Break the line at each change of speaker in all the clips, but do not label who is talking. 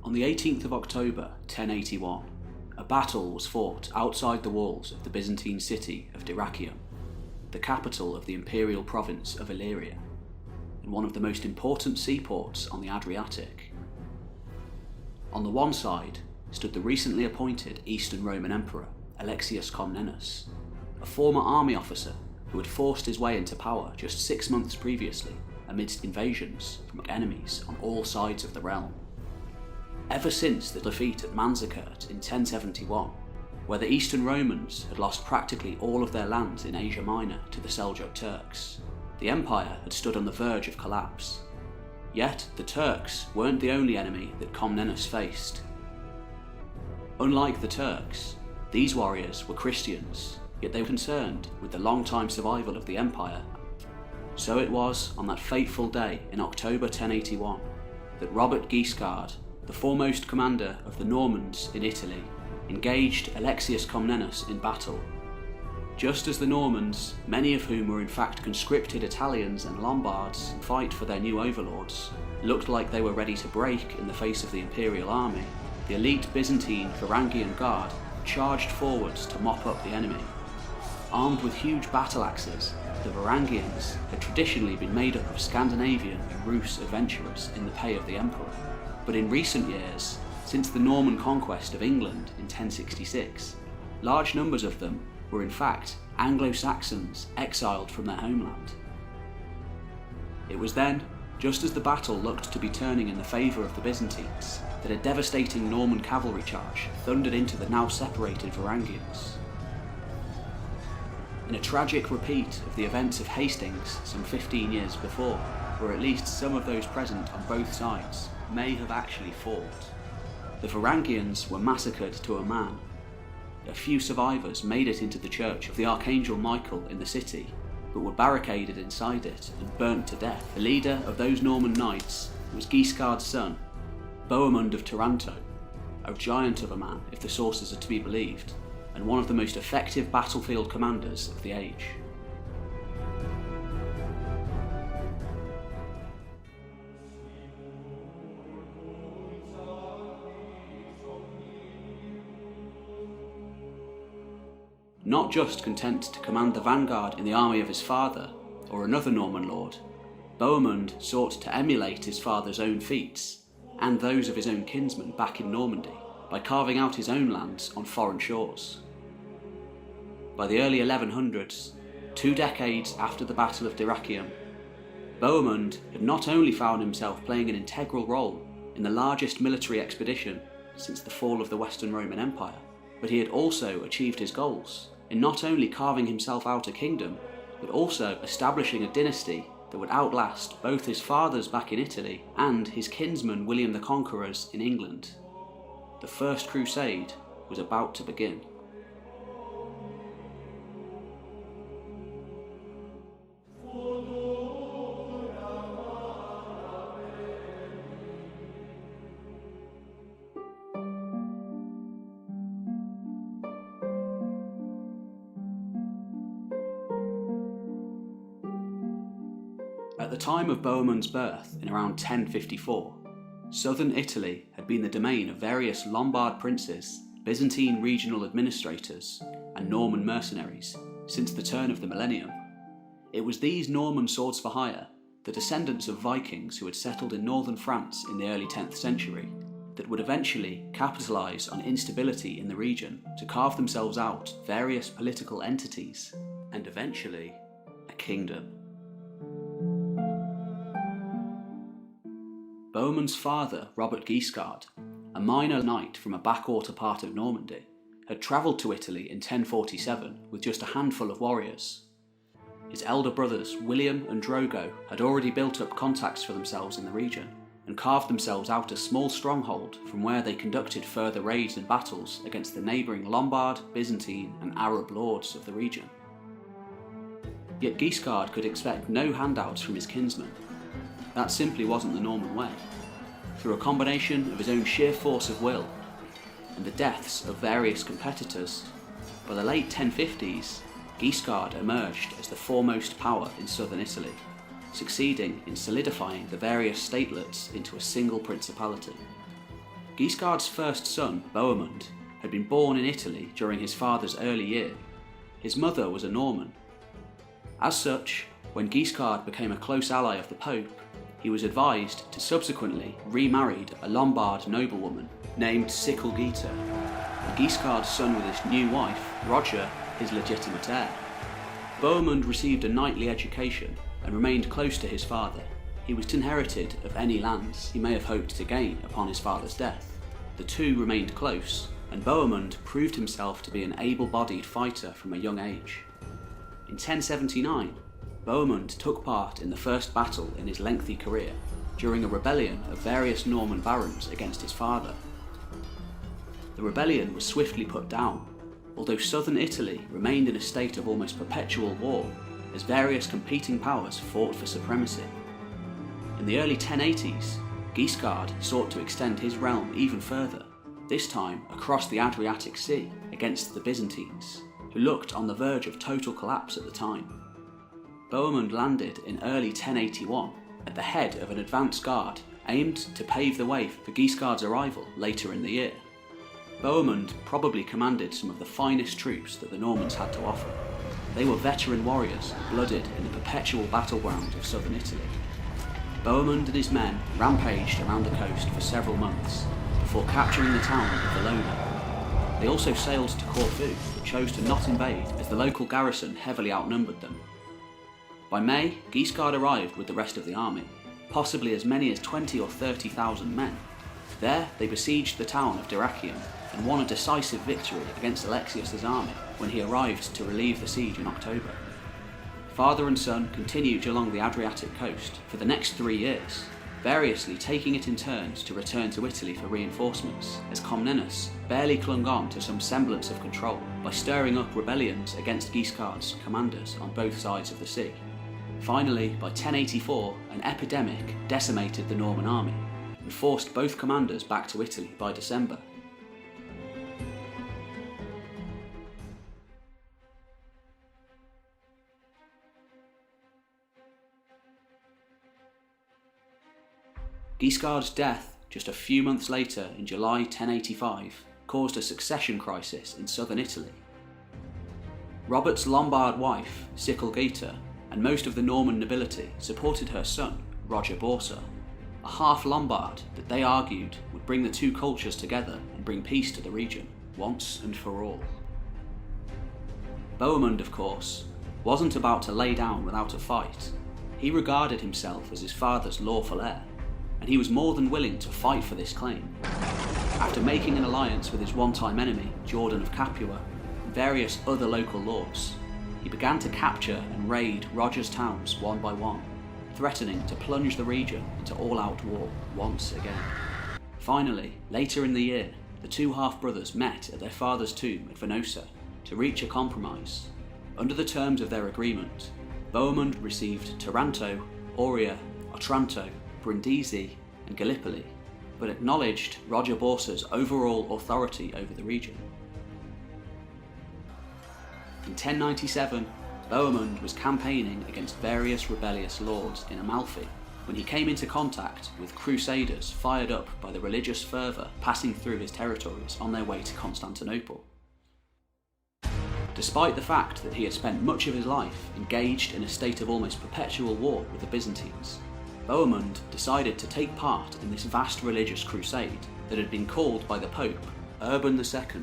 On the 18th of October 1081, a battle was fought outside the walls of the Byzantine city of Heracleum, the capital of the imperial province of Illyria, and one of the most important seaports on the Adriatic. On the one side stood the recently appointed Eastern Roman Emperor Alexious Comnenus, a former army officer who had forced his way into power just 6 months previously amidst invasions from enemies on all sides of the realm. Ever since the defeat at Manzikert in 1071, where the Eastern Romans had lost practically all of their lands in Asia Minor to the Seljuk Turks, the empire had stood on the verge of collapse. Yet the Turks weren't the only enemy that Comnenus faced. Unlike the Turks, these warriors were Christians, yet they were concerned with the long-time survival of the empire. So it was on that fateful day in October 1081 that Robert Guiscard, the foremost commander of the Normans in Italy, engaged Alexious Comnenus in battle. Just as the Normans, many of whom were in fact conscripted Italians and Lombards, fight for their new overlords, looked like they were ready to break in the face of the imperial army, the elite Byzantine Varangian Guard charged forwards to mop up the enemy. Armed with huge battle axes, the Varangians had traditionally been made up of Scandinavian and Rus adventurers in the pay of the emperor. But in recent years, since the Norman conquest of England in 1066, large numbers of them were in fact Anglo-Saxons exiled from their homeland. It was then, just as the battle looked to be turning in the favour of the Byzantines, that a devastating Norman cavalry charge thundered into the now separated Varangians. In a tragic repeat of the events of Hastings some 15 years before, where at least some of those present on both sides may have actually fought, the Varangians were massacred to a man. A few survivors made it into the church of the Archangel Michael in the city, but were barricaded inside it and burnt to death. The leader of those Norman knights was Guiscard's son, Bohemond of Taranto, a giant of a man if the sources are to be believed, and one of the most effective battlefield commanders of the age. Not just content to command the vanguard in the army of his father, or another Norman lord, Bohemond sought to emulate his father's own feats, and those of his own kinsmen back in Normandy, by carving out his own lands on foreign shores. By the early 1100s, 2 decades after the Battle of Heracleum, Bohemond had not only found himself playing an integral role in the largest military expedition since the fall of the Western Roman Empire, but he had also achieved his goals in not only carving himself out a kingdom, but also establishing a dynasty that would outlast both his father's back in Italy and his kinsman William the Conqueror's in England. The First Crusade was about to begin. At the time of Bohemond's birth in around 1054, southern Italy had been the domain of various Lombard princes, Byzantine regional administrators, and Norman mercenaries since the turn of the millennium. It was these Norman swords for hire, the descendants of Vikings who had settled in northern France in the early 10th century, that would eventually capitalise on instability in the region to carve themselves out various political entities, and eventually a kingdom. Bohemond's father, Robert Guiscard, a minor knight from a backwater part of Normandy, had travelled to Italy in 1047 with just a handful of warriors. His elder brothers, William and Drogo, had already built up contacts for themselves in the region, and carved themselves out a small stronghold from where they conducted further raids and battles against the neighbouring Lombard, Byzantine and Arab lords of the region. Yet Guiscard could expect no handouts from his kinsmen. That simply wasn't the Norman way. Through a combination of his own sheer force of will and the deaths of various competitors, by the late 1050s, Guiscard emerged as the foremost power in southern Italy, succeeding in solidifying the various statelets into a single principality. Guiscard's first son, Bohemond, had been born in Italy during his father's early year. His mother was a Norman. As such, when Guiscard became a close ally of the Pope, he was advised to subsequently remarry a Lombard noblewoman named Sicilgita, and Guiscard's son with his new wife, Roger, his legitimate heir. Bohemond received a knightly education and remained close to his father. He was disinherited of any lands he may have hoped to gain upon his father's death. The two remained close, and Bohemond proved himself to be an able-bodied fighter from a young age. In 1079, Bohemond took part in the first battle in his lengthy career, during a rebellion of various Norman barons against his father. The rebellion was swiftly put down, although southern Italy remained in a state of almost perpetual war as various competing powers fought for supremacy. In the early 1080s, Guiscard sought to extend his realm even further, this time across the Adriatic Sea against the Byzantines, who looked on the verge of total collapse at the time. Bohemond landed in early 1081 at the head of an advance guard aimed to pave the way for Guiscard's arrival later in the year. Bohemond probably commanded some of the finest troops that the Normans had to offer. They were veteran warriors, blooded in the perpetual battleground of southern Italy. Bohemond and his men rampaged around the coast for several months before capturing the town of Valona. They also sailed to Corfu, but chose to not invade as the local garrison heavily outnumbered them. By May, Guiscard arrived with the rest of the army, possibly as many as 20 or 30,000 men. There, they besieged the town of Heracleum and won a decisive victory against Alexious' army when he arrived to relieve the siege in October. Father and son continued along the Adriatic coast for the next 3 years, variously taking it in turns to return to Italy for reinforcements, as Comnenus barely clung on to some semblance of control by stirring up rebellions against Guiscard's commanders on both sides of the sea. Finally, by 1084, an epidemic decimated the Norman army and forced both commanders back to Italy by December. Guiscard's death just a few months later in July 1085 caused a succession crisis in southern Italy. Robert's Lombard wife, Sicilgita, and most of the Norman nobility supported her son, Roger Borsa, a half-Lombard that they argued would bring the two cultures together and bring peace to the region, once and for all. Bohemond, of course, wasn't about to lay down without a fight. He regarded himself as his father's lawful heir, and he was more than willing to fight for this claim. After making an alliance with his one-time enemy, Jordan of Capua, and various other local lords, he began to capture and raid Roger's towns one by one, threatening to plunge the region into all-out war once again. Finally, later in the year, the two half-brothers met at their father's tomb at Venosa to reach a compromise. Under the terms of their agreement, Bohemond received Taranto, Oria, Otranto, Brindisi, and Gallipoli, but acknowledged Roger Borsa's overall authority over the region. In 1097, Bohemond was campaigning against various rebellious lords in Amalfi when he came into contact with crusaders fired up by the religious fervour passing through his territories on their way to Constantinople. Despite the fact that he had spent much of his life engaged in a state of almost perpetual war with the Byzantines, Bohemond decided to take part in this vast religious crusade that had been called by the Pope, Urban II,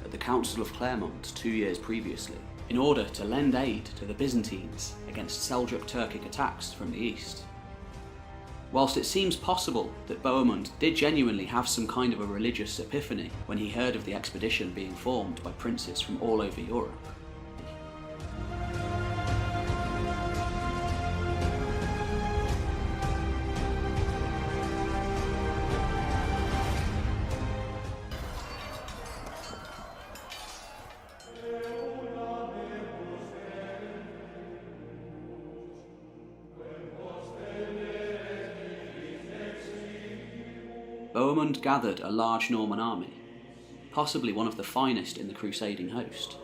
at the Council of Clermont 2 years previously, in order to lend aid to the Byzantines against Seljuk Turkic attacks from the east. Whilst it seems possible that Bohemond did genuinely have some kind of a religious epiphany when he heard of the expedition being formed by princes from all over Europe, Bohemond gathered a large Norman army, possibly one of the finest in the crusading host,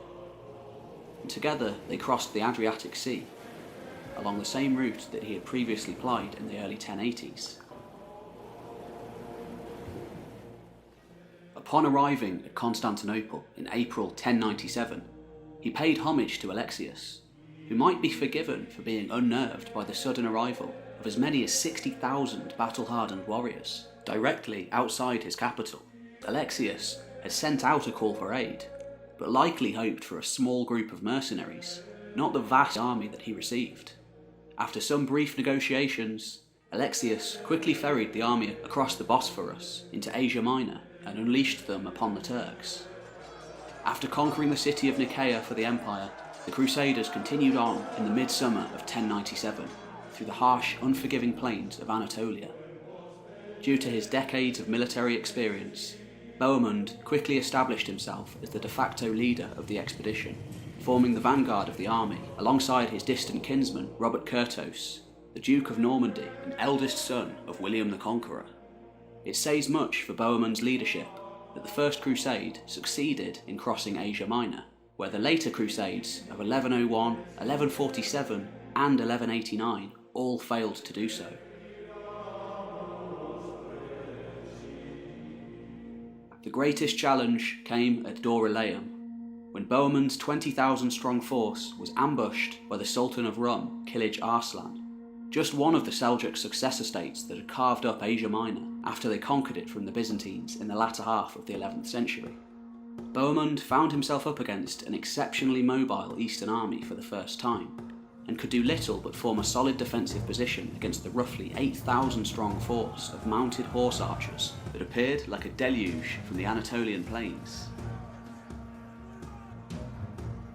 and together they crossed the Adriatic Sea, along the same route that he had previously plied in the early 1080s. Upon arriving at Constantinople in April 1097, he paid homage to Alexious, who might be forgiven for being unnerved by the sudden arrival of as many as 60,000 battle-hardened warriors directly outside his capital. Alexious had sent out a call for aid, but likely hoped for a small group of mercenaries, not the vast army that he received. After some brief negotiations, Alexious quickly ferried the army across the Bosphorus into Asia Minor and unleashed them upon the Turks. After conquering the city of Nicaea for the empire, the Crusaders continued on in the midsummer of 1097 through the harsh, unforgiving plains of Anatolia. Due to his decades of military experience, Bohemond quickly established himself as the de facto leader of the expedition, forming the vanguard of the army alongside his distant kinsman Robert Curthose, the Duke of Normandy and eldest son of William the Conqueror. It says much for Bohemond's leadership that the First Crusade succeeded in crossing Asia Minor, where the later Crusades of 1101, 1147 and 1189 all failed to do so. The greatest challenge came at Heracleum, when Bohemond's 20,000 strong force was ambushed by the Sultan of Rum, Kilij Arslan, just one of the Seljuk successor states that had carved up Asia Minor after they conquered it from the Byzantines in the latter half of the 11th century. Bohemond found himself up against an exceptionally mobile Eastern army for the first time, and could do little but form a solid defensive position against the roughly 8,000 strong force of mounted horse archers that appeared like a deluge from the Anatolian plains.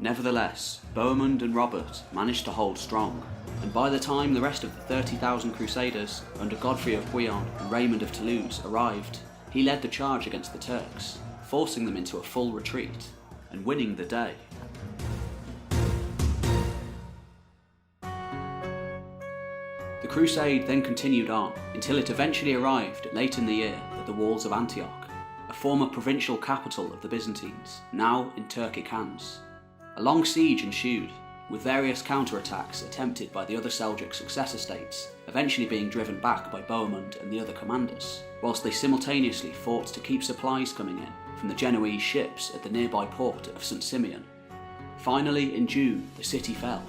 Nevertheless, Bohemond and Robert managed to hold strong, and by the time the rest of the 30,000 Crusaders under Godfrey of Bouillon and Raymond of Toulouse arrived, he led the charge against the Turks, forcing them into a full retreat and winning the day. The crusade then continued on until it eventually arrived late in the year at the walls of Antioch, a former provincial capital of the Byzantines, now in Turkic hands. A long siege ensued, with various counterattacks attempted by the other Seljuk successor states, eventually being driven back by Bohemond and the other commanders, whilst they simultaneously fought to keep supplies coming in from the Genoese ships at the nearby port of St. Simeon. Finally, in June, the city fell,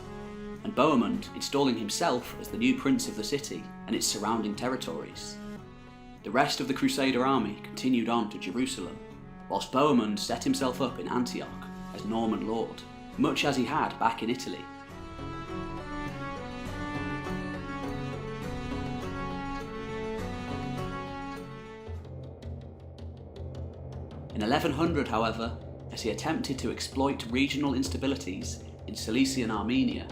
and Bohemond installing himself as the new prince of the city and its surrounding territories. The rest of the Crusader army continued on to Jerusalem, whilst Bohemond set himself up in Antioch as Norman lord, much as he had back in Italy. In 1100, however, as he attempted to exploit regional instabilities in Cilician Armenia,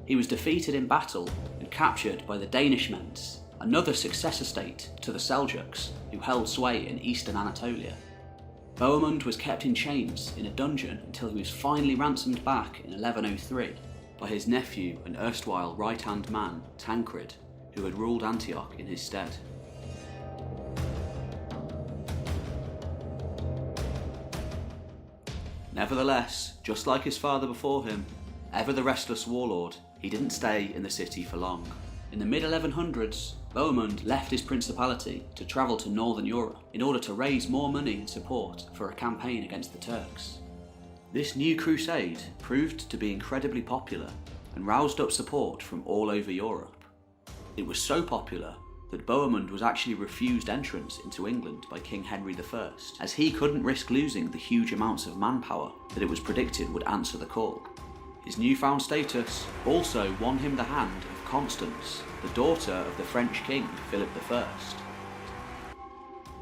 he was defeated in battle and captured by the Danishmends, another successor state to the Seljuks who held sway in eastern Anatolia. Bohemond was kept in chains in a dungeon until he was finally ransomed back in 1103 by his nephew and erstwhile right-hand man, Tancred, who had ruled Antioch in his stead. Nevertheless, just like his father before him, ever the restless warlord, he didn't stay in the city for long. In the mid-1100s, Bohemond left his principality to travel to northern Europe in order to raise more money and support for a campaign against the Turks. This new crusade proved to be incredibly popular and roused up support from all over Europe. It was so popular that Bohemond was actually refused entrance into England by King Henry I, as he couldn't risk losing the huge amounts of manpower that it was predicted would answer the call. His newfound status also won him the hand of Constance, the daughter of the French king Philip I.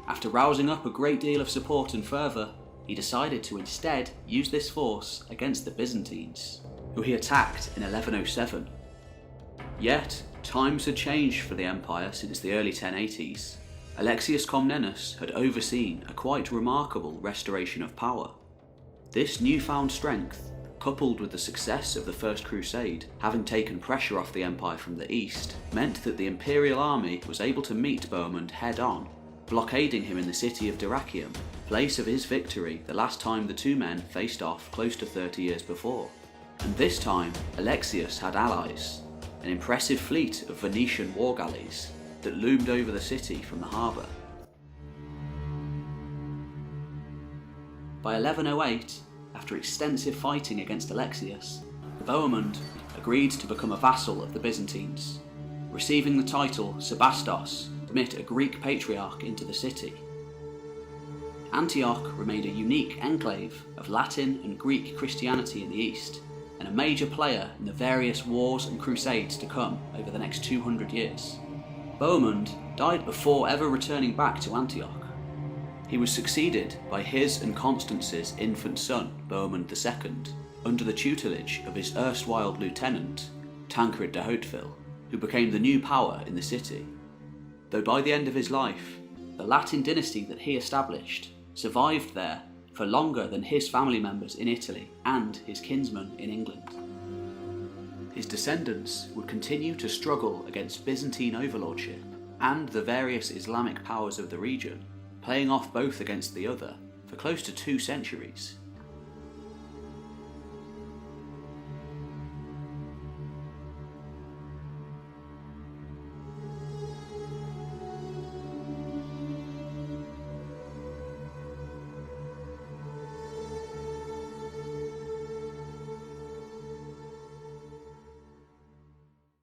After rousing up a great deal of support and fervour, he decided to instead use this force against the Byzantines, who he attacked in 1107. Yet, times had changed for the empire since the early 1080s. Alexius Comnenus had overseen a quite remarkable restoration of power. This newfound strength, coupled with the success of the First Crusade having taken pressure off the empire from the east, meant that the imperial army was able to meet Bohemond head-on, blockading him in the city of Dyrrhachium, place of his victory the last time the two men faced off close to 30 years before. And this time, Alexius had allies, an impressive fleet of Venetian war galleys that loomed over the city from the harbour. By 1108, after extensive fighting against Alexious, Bohemond agreed to become a vassal of the Byzantines, receiving the title Sebastos to admit a Greek patriarch into the city. Antioch remained a unique enclave of Latin and Greek Christianity in the east, and a major player in the various wars and crusades to come over the next 200 years. Bohemond died before ever returning back to Antioch. He was succeeded by his and Constance's infant son, Bohemond II, under the tutelage of his erstwhile lieutenant, Tancred de Hauteville, who became the new power in the city. Though by the end of his life, the Latin dynasty that he established survived there for longer than his family members in Italy and his kinsmen in England. His descendants would continue to struggle against Byzantine overlordship and the various Islamic powers of the region, playing off both against the other for close to 2 centuries.